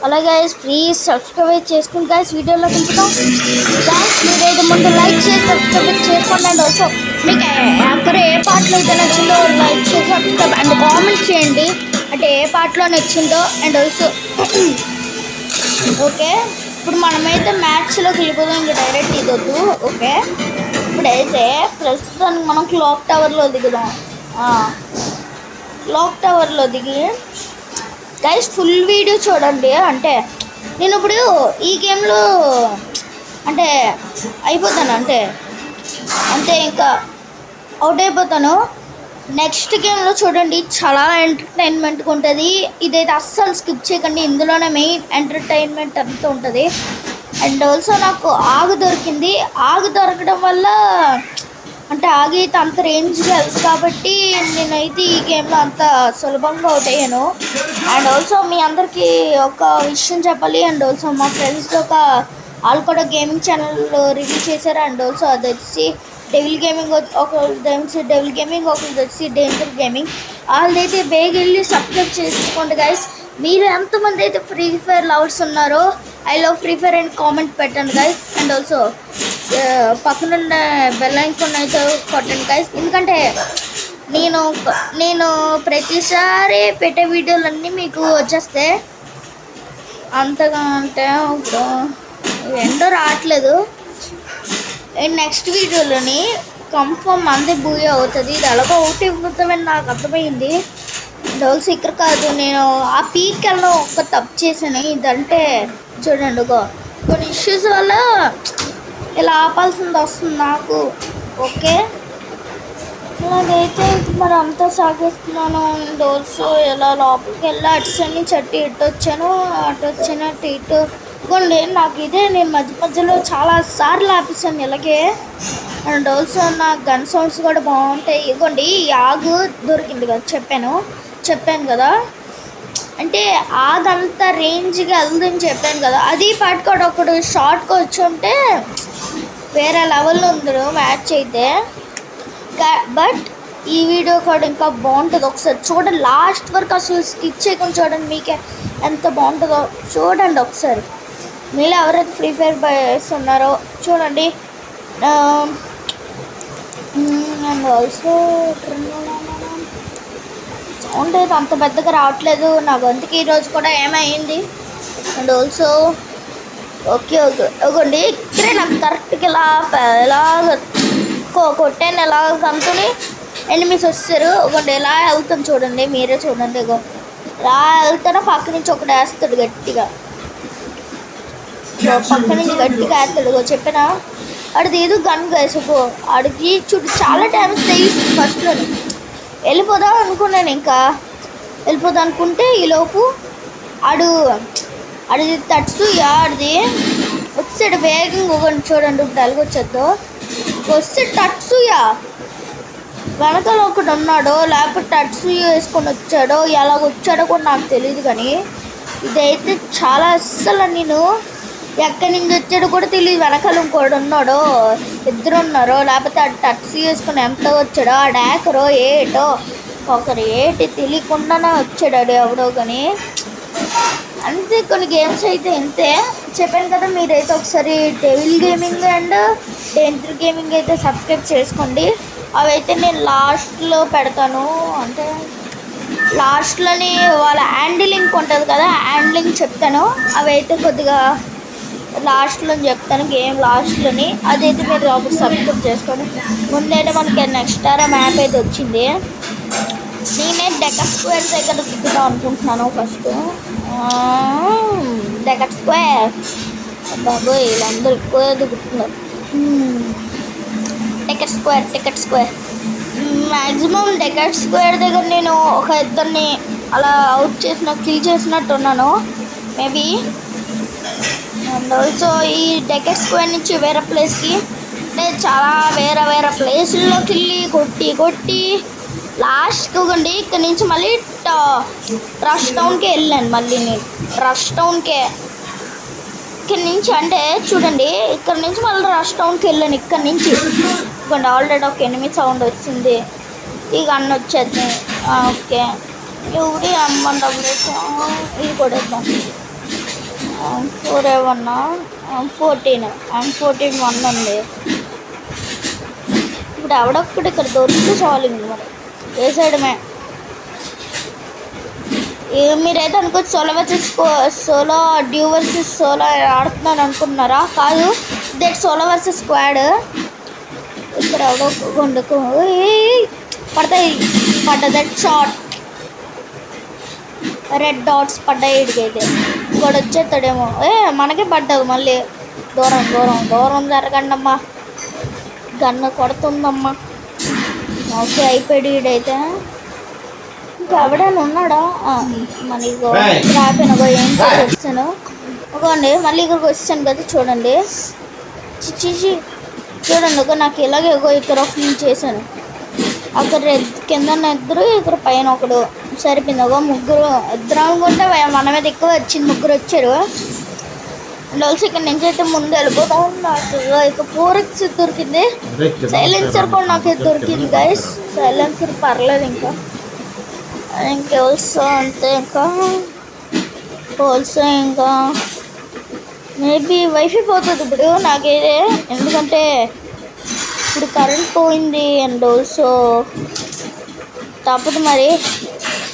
అలాగే guys please subscribe చేసుకోండి guys. వీడియోలో దింపుతాం గైస్. మీరైతే ముందు లైక్ చేసి సబ్స్క్రైబ్ చేసుకోండి. అండ్ ఆల్సో మీకు అక్కడ ఏ పాటలో అయితే నచ్చిందో లైక్ చేసి సబ్స్క్రైబ్ అండ్ కామెంట్ చేయండి. అంటే ఏ పాటలో నచ్చిందో. అండ్ ఆల్సో ఓకే, ఇప్పుడు మనమైతే మ్యాచ్లోకి వెళ్ళిపోదాం. ఇంకా డైరెక్ట్ ఇదొద్దు. ఓకే, ఇప్పుడైతే ప్రస్తుతానికి మనం క్లాక్ టవర్లో దిగుదాం. క్లాక్ టవర్లో దిగి గైస్ ఫుల్ వీడియో చూడండి. అంటే నేను ఇప్పుడు ఈ గేమ్లో అంటే అయిపోతాను, అంతే ఇంకా అవుట్ అయిపోతాను. నెక్స్ట్ గేమ్లో చూడండి, చాలా ఎంటర్టైన్మెంట్గా ఉంటుంది. ఇదైతే అస్సలు స్కిప్ చేయకండి, ఇందులోనే మెయిన్ ఎంటర్టైన్మెంట్ అంతా ఉంటుంది. అండ్ ఆల్సో నాకు ఆగు దొరికింది. ఆగు దొరకడం వల్ల అంటే ఆగైతే అంత రేంజ్గా వెళ్తుంది కాబట్టి నేనైతే ఈ గేమ్లో అంత సులభంగా అవుట్ అయ్యాను. అండ్ ఆల్సో మీ అందరికీ ఒక విషయం చెప్పాలి. అండ్ ఆల్సో మా ఫ్రెండ్స్తో వాళ్ళు కూడా గేమింగ్ ఛానల్ రివ్యూ చేశారు. అండ్ ఆల్సో అది వచ్చి డెవిల్ గేమింగ్, డెవిల్ గేమింగ్, ఒకరిది వచ్చి డేంజర్ గేమింగ్. వాళ్ళైతే బేగ్ వెళ్ళి సబ్స్క్రైబ్ చేసుకోండి గైస్. మీరు ఎంతమంది అయితే ఫ్రీ ఫైర్ లవర్స్ ఉన్నారో I love free fire and comment పెట్టండి గైస్. అండ్ ఆల్సో పక్కనున్న బెల్ ఐకాన్ అయితే కొట్టండి గైస్. ఎందుకంటే నేను ప్రతిసారి పెట్టే వీడియోలన్నీ మీకు వచ్చేస్తే అంతగా అంటే ఇప్పుడు ఎండో రావట్లేదు. నెక్స్ట్ వీడియోలోని కన్ఫర్మ్ అంతే బూయ అవుతుంది. ఇది ఎలాగో ఒకటి ఇవ్వతామని నాకు అర్థమైంది. డోల్స్ ఇక్కడ కాదు, నేను ఆ పీక్ వెళ్ళి ఒక్క తప్పు చేశాను. ఇదంటే చూడండి కొన్ని ఇష్యూస్ వల్ల ఇలా ఆపాల్సింది వస్తుంది నాకు. ఓకే, అలాగైతే మరి అంతా సాగిస్తున్నాను. డోర్స్ ఇలా లోపలికి వెళ్ళి అటు సైడ్ నుంచి ఇటు వచ్చాను, అటు వచ్చాను, ఇటు ఇవ్వండి. నాకు ఇదే నేను మధ్యలో చాలా సార్లు ఆపిస్తాను ఇలాగే. అండ్ ఆల్సో నా గన్ సౌండ్స్ కూడా బాగుంటాయి. ఇవ్వండి, ఆగు దొరికింది కదా, చెప్పాను కదా. అంటే ఆగంతా రేంజ్గా వెళ్దని చెప్పాను కదా. అది పట్టుకోడు ఒకడు షార్ట్గా వచ్చి ఉంటే వేరే లెవెల్లో ఉంది మ్యాచ్ అయితే. బట్ ఈ వీడియో కూడా ఇంకా బాగుంటుంది. ఒకసారి చూడండి, లాస్ట్ వరకు అసలు స్కిప్ చేయకుండా చూడండి. మీకే ఎంత బాగుంటుందో చూడండి ఒకసారి. మీలో ఎవరైతే ఫ్రీ ఫైర్ బయర్స్ ఉన్నారో చూడండి. అండ్ ఆల్సో సౌండ్ అయితే అంత పెద్దగా రావట్లేదు నా గొంతుకి ఈరోజు కూడా ఏమైంది. అండ్ ఆల్సో ఓకే ఇవ్వండి, ఇక్కడే నాకు కరెక్ట్గా ఎలాగ కొట్టాను. ఎలాగ కంతుని ఎనిమిస్ వస్తారు. ఒకటి ఎలా వెళ్తాను చూడండి, మీరే చూడండి. ఎలా వెళ్తానో పక్క నుంచి ఒకటి వేస్తాడు గట్టిగా, పక్క నుంచి గట్టిగా వేస్తాడు. చెప్పిన అడిది ఏదో గన్ వేసుకో అడిగి చూడు, చాలా టైమ్స్ తెగిస్తుంది. ఫస్ట్లో వెళ్ళిపోదాం అనుకున్నాను, ఇంకా వెళ్ళిపోదాం అనుకుంటే ఈలోపు అడిది తట్సు ఆడిది వచ్చాడు వేగంగా. ఒకటి చూడండి, ఇప్పుడు ఎలాగొచ్చేద్దో వస్తే టట్సుయా వెనకాల ఒకటి ఉన్నాడో లేకపోతే టట్సుయా వేసుకొని వచ్చాడో ఎలాగొచ్చాడో కూడా నాకు తెలియదు. కానీ ఇదైతే చాలా అస్సలు నేను ఎక్కడి నుంచి వచ్చాడో కూడా తెలియదు. వెనకాల ఇంకోటి ఉన్నాడో ఇద్దరు ఉన్నారో లేకపోతే ఆ టట్సు వేసుకొని ఎంత వచ్చాడో ఆ డాకరో ఏటో ఒకరు ఏటి తెలియకుండానే వచ్చాడు ఎవడో. కానీ అంతే, కొన్ని గేమ్స్ అయితే ఇంతే. చెప్పాను కదా, మీరైతే ఒకసారి devil gaming and danger gaming అయితే సబ్స్క్రైబ్ చేసుకోండి. అవైతే నేను లాస్ట్లో పెడతాను. అంటే లాస్ట్లోని వాళ్ళ హ్యాండిలింగ్ ఉంటుంది కదా, హ్యాండిలింగ్ చెప్తాను. అవైతే కొద్దిగా లాస్ట్లో చెప్తాను, గేమ్ లాస్ట్లోని. అదైతే మీరు అప్పుడు సబ్స్క్రైబ్ చేసుకోండి. ముందైతే మనకి నెక్స్ట్ మ్యాప్ అయితే వచ్చింది. నేనే డెకర్ స్క్వేర్ దగ్గర దిగుదాం అనుకుంటున్నాను. ఫస్ట్ డెకర్ స్క్వేర్, బాబోయ్ వీళ్ళందరూ ఎక్కువ దిగుతున్నారు. Decor square maximum decor square దగ్గర నేను ఒక ఇద్దరిని అలా కిల్ చేసినట్టు ఉన్నాను మేబీ. అండ్ ఆల్సో ఈ డెకర్ స్క్వేర్ నుంచి వేరే ప్లేస్కి, అంటే చాలా వేరే ప్లేసుల్లోకి వెళ్ళి కొట్టి లాస్ట్కి ఇవ్వండి. ఇక్కడ నుంచి మళ్ళీ రష్ టౌన్కే వెళ్ళాను. మళ్ళీ నేను రష్ టౌన్కే ఇక్కడ నుంచి అంటే చూడండి, ఇక్కడ నుంచి మళ్ళీ రష్ టౌన్కి వెళ్ళాను. ఇక్కడ నుంచి ఇవ్వండి, ఆల్రెడీ ఒక ఎనిమి సౌండ్ వచ్చింది. ఇక అన్న వచ్చేది. ఓకే, ఇవి అమ్మ డబ్బులు ఇది కూడా ఇద్దాం. M4 ఏమన్నా M14 1 ఉంది. ఇప్పుడు ఎవడొక్కడు ఇక్కడ దొరికితే చాలు ఇంక మరి వేసేయడమే. మీరైతే అనుకోవచ్చు సోలో డ్యూ వర్సెస్ సోలో ఆడుతున్నాను అనుకుంటున్నారా? కాదు, దట్ సోలో వర్సెస్ స్క్వాడ్. ఇక్కడ ఎవడో కొండకు పడతాయి. దట్ షార్ట్ రెడ్ డాట్స్ పడ్డాయి. ఇడికైతే ఇంకోటి వచ్చేస్తాడేమో. మనకే పడ్డది మళ్ళీ. దూరం జరగండి అమ్మా, గన్ను కొడుతుందమ్మా. ఓకే, అయిపోయాడు ఈడైతే. ఇంకా ఎవడైనా ఉన్నాడా? మళ్ళీ రాపినగో ఏం వచ్చాను ఒకండి. మళ్ళీ ఇక్కడికి వచ్చాను కదా, చూడండి. చూడండి ఒక నాకు ఇలాగే ఇక్కడ నేను చేశాను. అక్కడ కింద ఇద్దరు, ఇక్కడ పైన ఒకడు. సరిపోయింది. ఒక ముగ్గురు, ఇద్దరు అనుకుంటే మన మీద ఎక్కువ వచ్చింది. ముగ్గురు వచ్చారు. అండ్ ఆల్సో ఇక్కడ నుంచి అయితే ముందు వెళ్ళిపోతా నాకు ఇక 4x దొరికింది. సైలెన్సర్ కూడా నాకు దొరికింది గైస్. సైలెన్సర్ పర్లేదు. ఇంకా ఆల్సో అంతే. ఇంకా మేబీ వైఫై పోతుంది ఇప్పుడు నాకైతే, ఎందుకంటే ఇప్పుడు కరెంట్ పోయింది. అండ్ ఆల్సో తప్పదు మరి.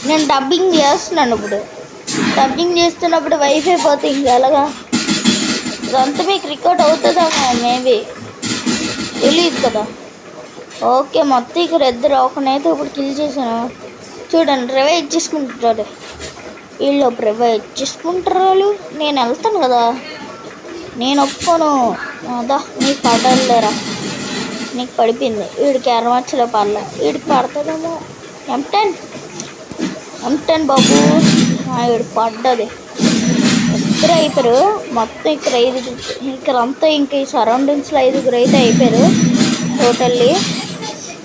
నేను డబ్బింగ్ చేస్తున్నాను. ఇప్పుడు డబ్బింగ్ చేస్తున్నప్పుడు వైఫై పోతే ఇంకా ఎలాగా? ఇదంతా మీకు రికార్డ్ అవుతుందా? మేబీ తెలియదు కదా. ఓకే, మొత్తం ఇక్కడ ఇద్దరు ఒకనైతే ఇప్పుడు కిల్ చేశాను. చూడండి, రివైవ్ చేసుకుంటారు వీళ్ళు. రివైవ్ చేసుకుంటారు వాళ్ళు. నేను వెళ్తాను కదా, నేను ఒప్పుకోను. అదా నీకు పడలేరా? నీకు పడిపోయింది. వీడికి ఎర్రమచ్చలో పడలే, వీడికి పడుతుందేమో. M10 బాబు, వీడు పడ్డది. ఇద్దరు అయిపోయారు మొత్తం. ఇక్కడ 5 ఇక్కడంతా ఇంకా ఈ సరౌండింగ్స్లో 5 అయితే అయిపోయారు టోటల్లీ.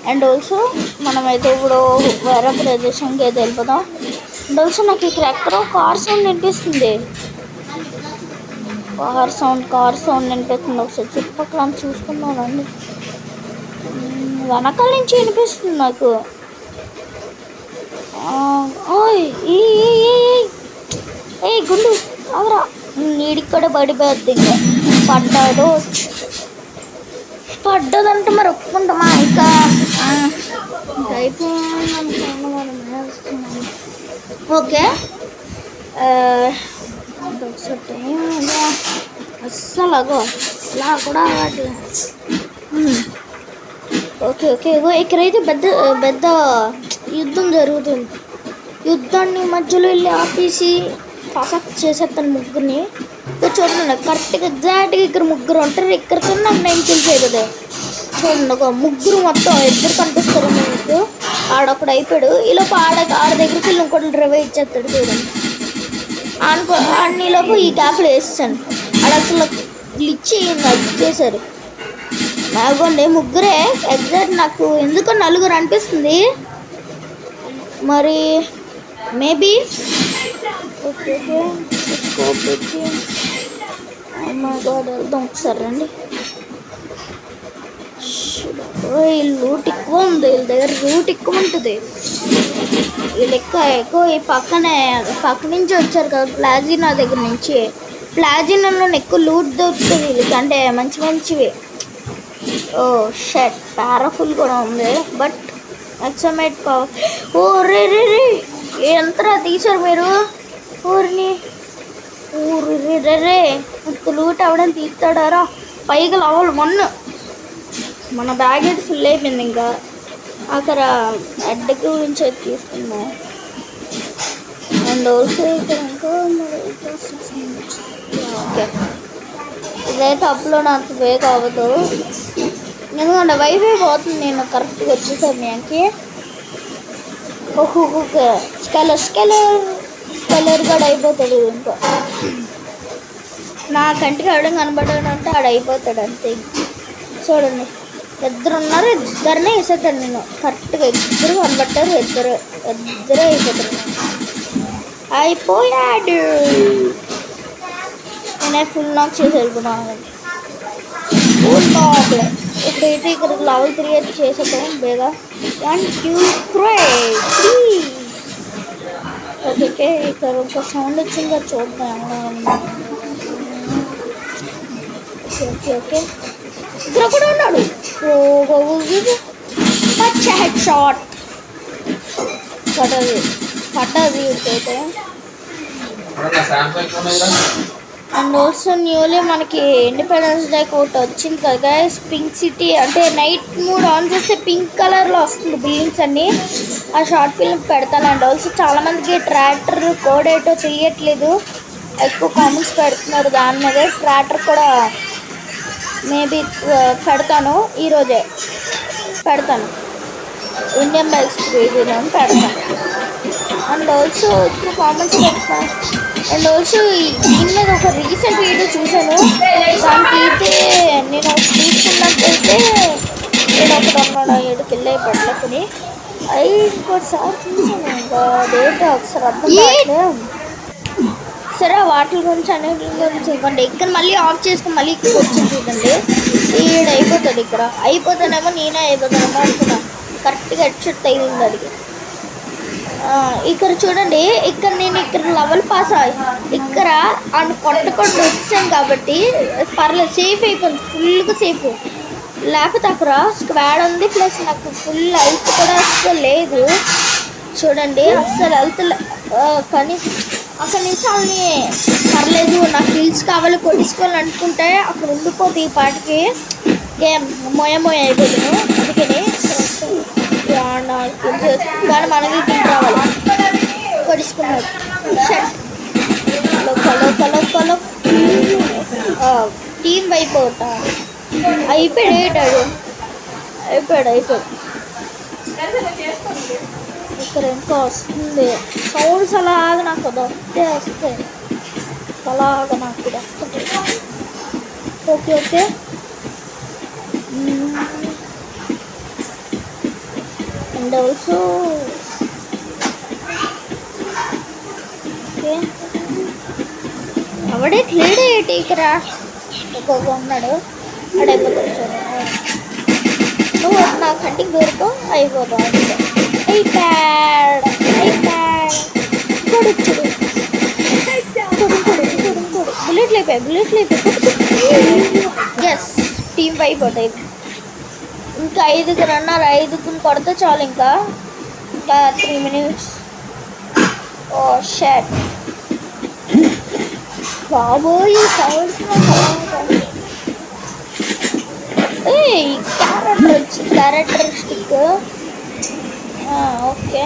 అండ్ ఆల్సో మనమైతే ఇప్పుడు వేరే ప్రదేశానికి అయితే వెళ్ళిపోదాం. అండ్ ఆల్సో నాకు ఇక్కడ ఎక్కడో కార్ సౌండ్ వినిపిస్తుంది. కార్ సౌండ్ వినిపిస్తుంది. ఒకసారి చుట్టుపక్కల చూసుకున్నానండి. వెనకాల నుంచి వినిపిస్తుంది నాకు. ఏ గుండు అవరా, నీడికి కూడా పడిపోద్ది. ఇంకా పడ్డదంటే మరి ఒప్పుకుంటామా? ఇంకా అయిపోయింది. ఓకే, అస్సలు ఇలా కూడా అవ్వట్లేదు. ఓకే ఇక్కడైతే పెద్ద యుద్ధం జరుగుతుంది. యుద్ధాన్ని మధ్యలో వెళ్ళి ఆపేసి ఫసక్ చేసేస్తాను ముగ్గురిని. చూడండి, కరెక్ట్గా ఎగ్జాక్ట్గా ఇక్కడ ముగ్గురు ఉంటారు. ఇక్కడితో నాకు 9 kills అవుతుంది. చూడండి, ఒక ముగ్గురు మొత్తం ఇద్దరు కనిపిస్తారు మీకు. ఆడొకడు అయిపోయాడు. ఈలోపు ఆడ దగ్గరికి వెళ్ళి ఇంకోటి రివైవ్ ఇచ్చేస్తాడు. చూడండి, అన్నిలోపు ఈ గ్యాప్లో వేస్తాను. ఆడ అసలు ఇచ్చి చేశారు. నాగోండి ముగ్గురే ఎగ్జాక్ట్. నాకు ఎందుకో 4 అనిపిస్తుంది మరి. మేబీ వెళ్దాం ఒకసారి రండి. లూట్ ఎక్కువ ఉంది వీళ్ళ దగ్గర. లూట్ ఎక్కువ ఉంటుంది వీళ్ళు. ఎక్కువ ఈ పక్క నుంచి వచ్చారు కదా ప్లాజినా దగ్గర నుంచి. ప్లాజినాలో ఎక్కువ లూట్ దొరుకుతుంది వీళ్ళకి, అంటే మంచివి. ఓ షట్, పారాఫుల్ కూడా ఉంది. But ఎక్సమైట్ power. ఓ రే ఎంతరా తీశారు మీరు? ఊరిని రే లూట్ అవడం తీస్తాడారా? పైగా లవల్ 1 మన బ్యాగ్ అయితే ఫుల్ అయిపోయింది. ఇంకా అక్కడ అడ్డకి గురించి అయితే తీసుకున్నాం. అండ్ ఆల్సో ఇక్కడ ఇంకా ఓకే, ఇదైతే అప్లోడ్ అంత బేగా అవ్వదు ఎందుకంటే వైఫై పోతుంది. నేను కరెక్ట్గా వచ్చేసాను మీకు. ఓకే, స్కెలర్ కూడా అయిపోతాడు. ఇంకా నా కంటికి అవడం కనబడాడంటే ఆడ అయిపోతాడు అంతే. చూడండి, ఇద్దరు ఉన్నారు. ఇద్దరినే వేసేస్తాడు నేను కరెక్ట్గా. ఇద్దరు కనబట్టారు. ఇద్దరే అయిపోతారు. అయిపోయాడు. నేనే ఫుల్ నాక్ చేసి వెళ్ళిపోతున్నాను. ఫుల్ నాక్లే. ఇప్పుడైతే ఇక్కడ లెవెల్ 3 అయితే చేసేద్దాం బేగా. 1 2 3 ఓకే. ఇక్కడ ఒక సౌండ్ వచ్చింది కదా, చూద్దాం. ఓకే ఓకే ఇక్కడ కూడా ఉన్నాడు. హెడ్ షాట్ పట్టది పట్టది అయితే. అండ్ ఆల్సో న్యూలీ మనకి ఇండిపెండెన్స్ డే ఒకటి వచ్చింది కదా పింక్ సిటీ, అంటే నైట్ మూడ్ ఆన్ చేస్తే పింక్ కలర్లో వస్తుంది బిల్డింగ్స్ అన్నీ. ఆ షార్ట్ ఫిల్మ్ పెడతాను. అండ్ ఆల్సో చాలామందికి ట్రాక్టర్ కోడ్ ఏటో తెలియట్లేదు, ఎక్కువ కామెంట్స్ పెడుతున్నారు దాని మీద. ట్రాక్టర్ కూడా మేబీ పెడతాను, ఈరోజే పెడతాను. ఇండియన్ బైక్స్ వీడియో పెడతాను. అండ్ ఆల్సో ఎక్కువ కామెంట్స్ పెడతాను. అండ్ ఆల్సో దీని మీద ఒక రీసెంట్ వీడియో చూశాను, దానికి అయితే నేను తీసుకున్నట్టయితే నేను ఒకటి అన్నాడు 7 కిలో పెట్టలేకుని అవి ఇంకోటిసారి చూసాను. ఇంకా డేట్ ఒకసారి అర్థం కావట్లేదు. సరే వాటి గురించి అన్నిటి గురించి ఇవ్వండి. ఇక్కడ మళ్ళీ ఆఫ్ చేసుకుని మళ్ళీ ఇక్కడ వచ్చింది చూడండి. ఈడ అయిపోతుంది, ఇక్కడ అయిపోతానేమో నేనే అయిపోతానేమో అనుకున్నా. కరెక్ట్గా హెడ్షాట్ తగిలింది అడిగి. ఇక్కడ చూడండి, ఇక్కడ నేను ఇక్కడ లెవెల్ పాస్ ఇక్కడ కొట్టకుండా వచ్చాను కాబట్టి పర్లేదు, సేఫ్ అయిపోయింది, ఫుల్గా సేఫ్. లేకపోతే అక్కడ స్క్వాడ్ ఉంది, ప్లస్ నాకు ఫుల్ హెల్త్ కూడా అస్సలు లేదు చూడండి, అస్సలు హెల్త్. కానీ అక్కడ నుంచి వాళ్ళని పర్లేదు నాకు హిల్స్ కావాలి కొట్టించుకోవాలి అనుకుంటే అక్కడ ఉండిపోతే ఈ పాటికి గేమ్ మొయ అయిపోతున్నాను. అందుకని కానీ మనకి తిండి రావాలి కొట్టించుకున్నాడు. కలో టీం అయిపోట అయిపోయాడు. ఇక్కడ ఇంకా వస్తుంది సౌండ్స్ అలాగా నాకు వస్తాయి అలాగా నాకు కూడా వస్తుంది. ఓకే అండ్ ఆల్సో ఓకే అవడే క్లియర్ అయ్యేటి ఇక్కడ ఒక్కొక్క ఉన్నాడు అడైపోతాడు. నువ్వు నా కంటికి దొరుకు అయిపోతావు అంటే ఐప్యాడ్ కొడుచుడు బుల్లెట్ లేపాయి. ఎస్ టీమ్ అయిపోతాయి. ఇంకా 5 అన్నారు, 5 కొడితే చాలు. ఇంకా 3 minutes. ఓ షట్ బాబోయ్ సౌండ్స్ క్యారెక్టరిస్టిక్. ఓకే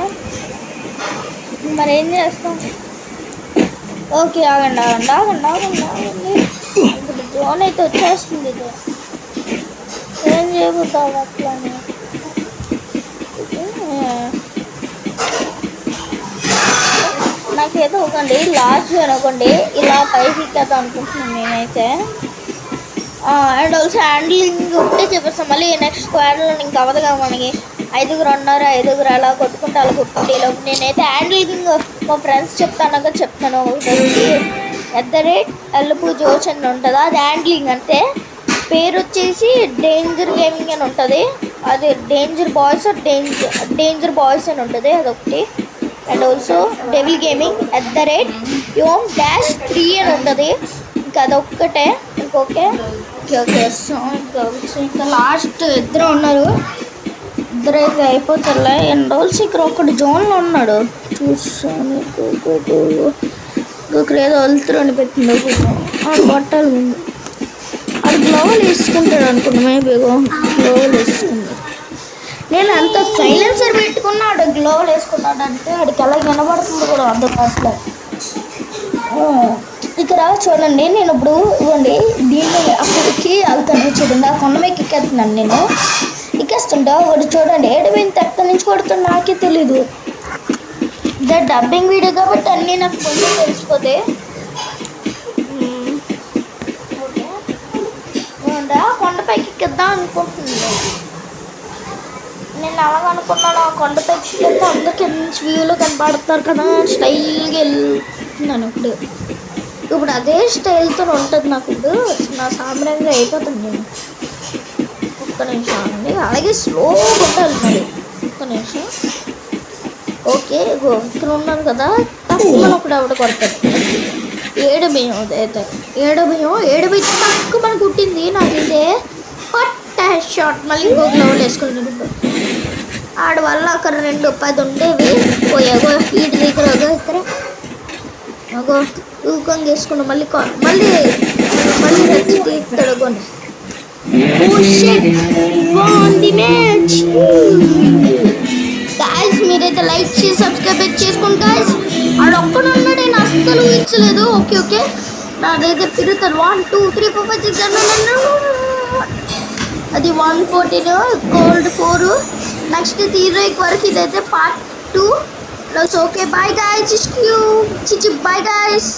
మరి ఏం చేస్తాం? ఓకే ఆగండి. ఇప్పుడు డ్రోన్ అయితే వచ్చేస్తుంది. ఇది ఏం చేయబోతావు అట్లానే? నాకేదో ఒకండి లాస్ట్ అనుకోండి ఇలా పైకి కదా అనుకుంటున్నాను నేనైతే. అండ్ ఆల్సో హ్యాండ్లింగ్ ఉంటే చెప్పేస్తాం. మళ్ళీ నెక్స్ట్ స్క్వాడ్లో ఇంకా అవ్వదు కదా మనకి. 5 ఉన్నారు, 5 అలా కొట్టుకుంటే ఈలోపు నేనైతే హ్యాండ్లింగ్ మా ఫ్రెండ్స్ చెప్తాను. @ఎల్పు జోచ్ అని ఉంటుంది, అది హ్యాండ్లింగ్. అంటే పేరు వచ్చేసి డేంజర్ గేమింగ్ అని ఉంటుంది. అది డేంజర్ బాయ్స్ అని ఉంటుంది, అదొకటి. And also devil gaming @yom-3 అని ఉంటుంది. ఇంకా అదొక్కటే. ఓకే ఇంకా లాస్ట్ 2 ఉన్నారు. 2 అయితే అయిపోతారులే. అండ్ ఆల్సో ఇక్కడ ఒకటి జోన్లో ఉన్నాడు చూసాను. ఇక్కడ ఏదో వెళ్తురని పెట్టింది బట్టలు. అది గ్లోవల్ వేసుకుంటాడు అనుకున్నా, మేబీ గ్లోవల్ వేసుకున్నాడు. నేను అంత సైలెన్సర్ పెట్టుకున్నాడు గ్లోవల్ వేసుకున్నాడు అంటే వాడికి ఎలా వినబడుతుంది కూడా అర్థం కావట్లేదు. ఇక్కడ చూడండి, నేను ఇప్పుడు ఇవ్వండి దీన్ని అక్కడికి వెళ్తాను చూడండి. ఆ కొండ మీద ఎక్కేస్తున్నాను నేను. ఎక్కేస్తుంటా ఒకటి చూడండి, ఏడవింత ఎక్కడి నుంచి కొడుతున్నా నాకే తెలీదు. ఇదే డబ్బింగ్ వీడియో కాబట్టి అన్నీ నాకు కొంచెం తెలిసిపోతే. కొండపైకి ఎక్కిద్దాం అనుకుంటున్నాను నేను. అలాగనుకున్నాను కొండపైకి ఎక్కితే అందరికీ మంచి వ్యూలో కనపడతారు కదా, స్టైల్గా వెళ్తున్నాను. ఇప్పుడు అదే స్టైల్తో ఉంటుంది నాకు. ఇప్పుడు నా సామాన్యంగా అయిపోతుంది నేను. ఒక్క నిమిషం అండి, అలాగే స్లోగా ఉండాలి మరి. ఒక్క నిమిషం. ఓకే ఇక్కడ ఉన్నాను కదా, తక్కువ ఒకటి ఆవిడ కొడతాడు. ఏడు బియ్యం అయితే ఏడు బియ్యం తక్కువ మనకు కుట్టింది నాకైతే పట్ట షార్ట్ మళ్ళీ ఇంకో గ్లౌలు వేసుకున్నాడు ఆడ వల్ల అక్కడ 2 10 ఉండేవి పోయాగో వీటి దగ్గర అగో ఊకం చేసుకున్నాం మళ్ళీ మళ్ళీ రచ్చి తీస్తాడు కొన్ని గాయస్ మీరైతే లైక్ చేసి సబ్స్క్రైబ్ చేసుకోండి గాయస్ ఆడ ఒక్కడున్నా నేను అస్సలు ఊహించలేదు ఓకే నాదైతే పెరుగుతాను 1 2 3 4 5 6 అది 114 గోల్డ్ 4 నెక్స్ట్ హీరోయిక్ వరకు ఇదైతే part 2 okay bye guys bye guys